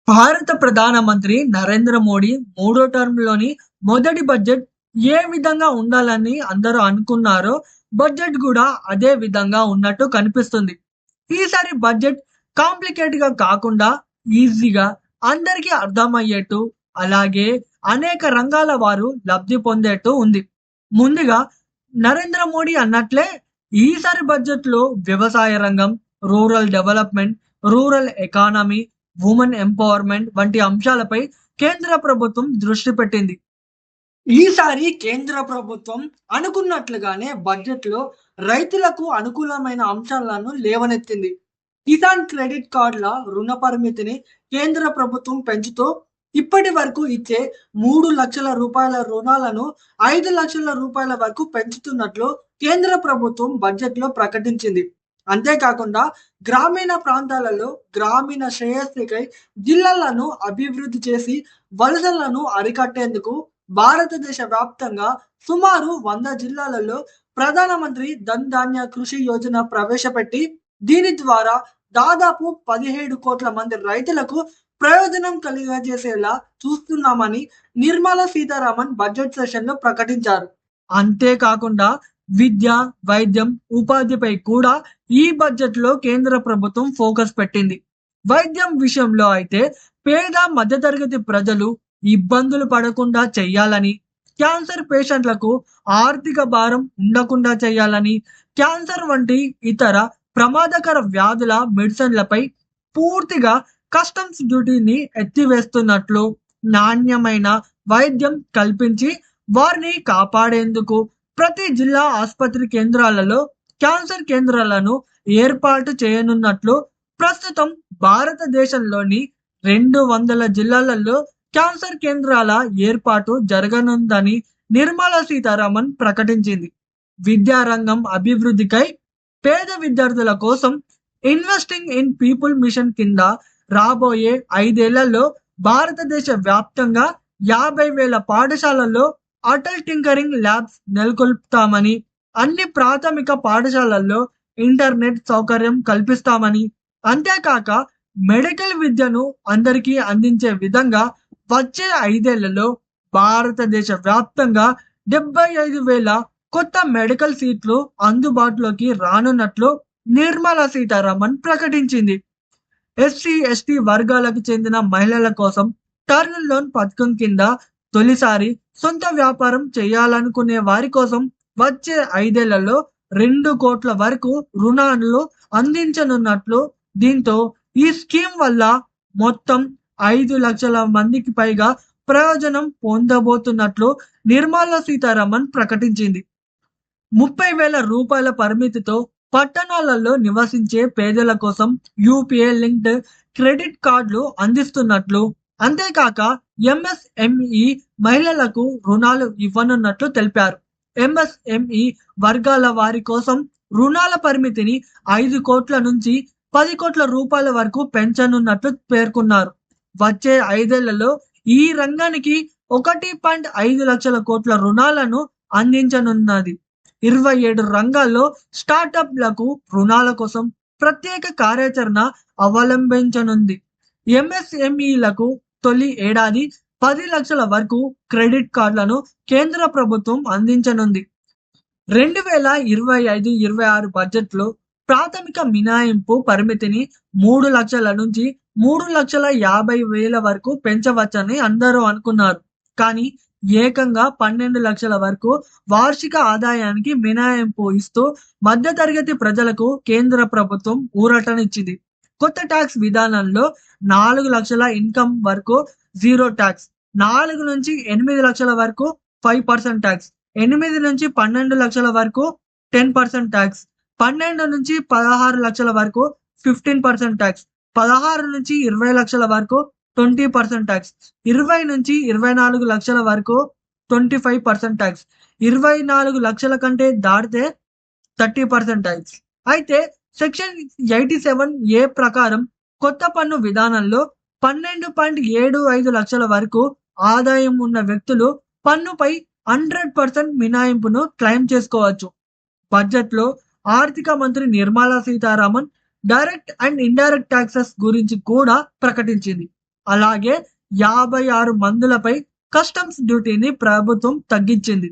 భారత ప్రధానమంత్రి నరేంద్ర మోడీ మూడో టర్మ్‌లోని మొదటి బడ్జెట్ ఏ విధంగా ఉండాలని అందరూ అనుకున్నారో, బడ్జెట్ గూడా అదే విధంగా ఉన్నట్టు కనిపిస్తుంది. ఈసారి బడ్జెట్ కాంప్లికేట్‌గా కాకుండా ఈజీగా అందరికీ అర్థమయ్యేట్టు, అలాగే అనేక రంగాల వారు లబ్ధి పొందేట్టు ఉంది. ముందుగా నరేంద్ర మోడీ అన్నట్లే ఈసారి బడ్జెట్‌లో వ్యవసాయ రంగం, rural development, rural economy, women empowerment వంటి అంశాలపై కేంద్ర ప్రభుత్వం దృష్టి పెట్టింది. ఈసారి కేంద్ర ప్రభుత్వం అనుకున్నట్లుగానే బడ్జెట్‌లో రైతులకు అనుకూలమైన అంశాలను లేవనెత్తింది. కిసాన్ క్రెడిట్ కార్డుల రుణ పరిమితిని కేంద్ర ప్రభుత్వం పెంచుతూ ఇప్పటి వరకు ఇచ్చే రూ. 3,00,000 రుణాలను రూ. 5,00,000 వరకు పెంచుతున్నట్లు కేంద్ర ప్రభుత్వం బడ్జెట్‌లో ప్రకటించింది. అంతేకాకుండా గ్రామీణ ప్రాంతాలలో గ్రామీణ శ్రేయస్సుకై జిల్లాలను అభివృద్ధి చేసి వలసలను అరికట్టేందుకు భారతదేశ వ్యాప్తంగా సుమారు 100 జిల్లాలలో ప్రధానమంత్రి ధన్ ధాన్య కృషి యోజన ప్రవేశపెట్టి దీని ద్వారా దాదాపు 17 కోట్ల మంది రైతులకు ప్రయోజనం కలిగజేసేలా చూస్తున్నామని నిర్మలా సీతారామన్ బడ్జెట్ సెషన్‌లో ప్రకటించారు. అంతేకాకుండా విద్య, వైద్యం, ఉపాధిపై కూడా ఈ బడ్జెట్‌లో కేంద్ర ప్రభుత్వం ఫోకస్ పెట్టింది. వైద్యం విషయంలో అయితే పేద మధ్యతరగతి ప్రజలు ఇబ్బందులు పడకుండా చెయ్యాలని, క్యాన్సర్ పేషెంట్లకు ఆర్థిక భారం ఉండకుండా చేయాలని, క్యాన్సర్ వంటి ఇతర ప్రమాదకర వ్యాధుల మెడిసిన్లపై పూర్తిగా కస్టమ్స్ డ్యూటీని ఎత్తివేస్తున్నట్లు, నాణ్యమైన వైద్యం కల్పించి వారిని కాపాడేందుకు ప్రతి జిల్లా ఆసుపత్రి కేంద్రాలలో క్యాన్సర్ కేంద్రాలను ఏర్పాటు చేయనున్నట్లు, ప్రస్తుతం భారతదేశంలోని 200 జిల్లాలలో క్యాన్సర్ కేంద్రాల ఏర్పాటు జరగనుందని నిర్మలా సీతారామన్ ప్రకటించింది. విద్యారంగం అభివృద్ధికై పేద విద్యార్థుల కోసం ఇన్వెస్టింగ్ ఇన్ పీపుల్ మిషన్ కింద రాబోయే 5 ఏళ్లలో భారతదేశ వ్యాప్తంగా 50,000 పాఠశాలల్లో అటల్ టింకరింగ్ ల్యాబ్స్ నెలకొల్పుతామని, అన్ని ప్రాథమిక పాఠశాలల్లో ఇంటర్నెట్ సౌకర్యం కల్పిస్తామని, అంతేకాక మెడికల్ విద్యను అందరికీ అందించే విధంగా వచ్చే 5 ఏళ్లలో భారతదేశ వ్యాప్తంగా 75,000 కొత్త మెడికల్ సీట్లు అందుబాటులోకి రానున్నట్లు నిర్మలా సీతారామన్ ప్రకటించింది. ఎస్సీ, ఎస్టీ వర్గాలకు చెందిన మహిళల కోసం టర్మ్ లోన్ పథకం కింద తొలిసారి సొంత వ్యాపారం చేయాలనుకునే వారి కోసం వచ్చే 5 ఏళ్లలో 2 కోట్ల వరకు రుణాలు అందించనున్నట్లు, దీంతో ఈ స్కీమ్ వల్ల మొత్తం 5 లక్షల మందికి పైగా ప్రయోజనం పొందబోతున్నట్లు నిర్మలా సీతారామన్ ప్రకటించింది. రూ. 30,000 పరిమితితో పట్టణాలలో నివసించే పేదల కోసం యూపీఐ లింక్డ్ క్రెడిట్ కార్డులు అందిస్తున్నట్లు, అంతేకాక ఎంఎస్ఎంఈ మహిళలకు రుణాలు ఇవ్వనున్నట్లు తెలిపారు. ఎంఎస్ఎంఈ వర్గాల వారి కోసం రుణాల పరిమితిని 5 కోట్ల నుంచి 10 కోట్ల రూపాయల వరకు పెంచనున్నట్లు పేర్కొన్నారు. వచ్చే 5 ఏళ్లలో ఈ రంగానికి 1.5 లక్షల కోట్ల రుణాలను అందించనున్నది. 27 రంగాల్లో స్టార్టప్లకు రుణాల కోసం ప్రత్యేక కార్యాచరణ అవలంబించనుంది. ఎంఎస్ఎంఈలకు తొలి ఏడాది 10 లక్షల వరకు క్రెడిట్ కార్డులను కేంద్ర ప్రభుత్వం అందించనుంది. 2025-26 బడ్జెట్లో ప్రాథమిక మినహాయింపు పరిమితిని 3 లక్షల నుంచి 3,50,000 వరకు పెంచవచ్చని అందరూ అనుకున్నారు. కానీ ఏకంగా 12 లక్షల వరకు వార్షిక ఆదాయానికి మినహాయింపు ఇస్తూ మధ్యతరగతి ప్రజలకు కేంద్ర ప్రభుత్వం ఊరటనిచ్చింది. కొత్త ట్యాక్స్ విధానంలో 4 లక్షల ఇన్కమ్ వరకు 0 ట్యాక్స్, 4 నుంచి 8 లక్షల వరకు 5% ట్యాక్స్, 8 నుంచి 12 లక్షల వరకు 10% ట్యాక్స్, 12 నుంచి 16 లక్షల వరకు 15% ట్యాక్స్, 16 నుంచి 20 లక్షల వరకు 20% ట్యాక్స్, 20 నుంచి 24 లక్షల వరకు 25% ట్యాక్స్, 24 లక్షల కంటే దాటితే 30% ట్యాక్స్. అయితే సెక్షన్ 87A ప్రకారం కొత్త పన్ను విధానంలో 12.75 లక్షల వరకు ఆదాయం ఉన్న వ్యక్తులు పన్నుపై 100% మినహాయింపును క్లెయిమ్ చేసుకోవచ్చు. బడ్జెట్లో ఆర్థిక మంత్రి Nirmala Sitharaman direct and indirect taxes గురించి కూడా ప్రకటించింది. అలాగే 56 మందులపై కస్టమ్స్ డ్యూటీని ప్రభుత్వం తగ్గించింది.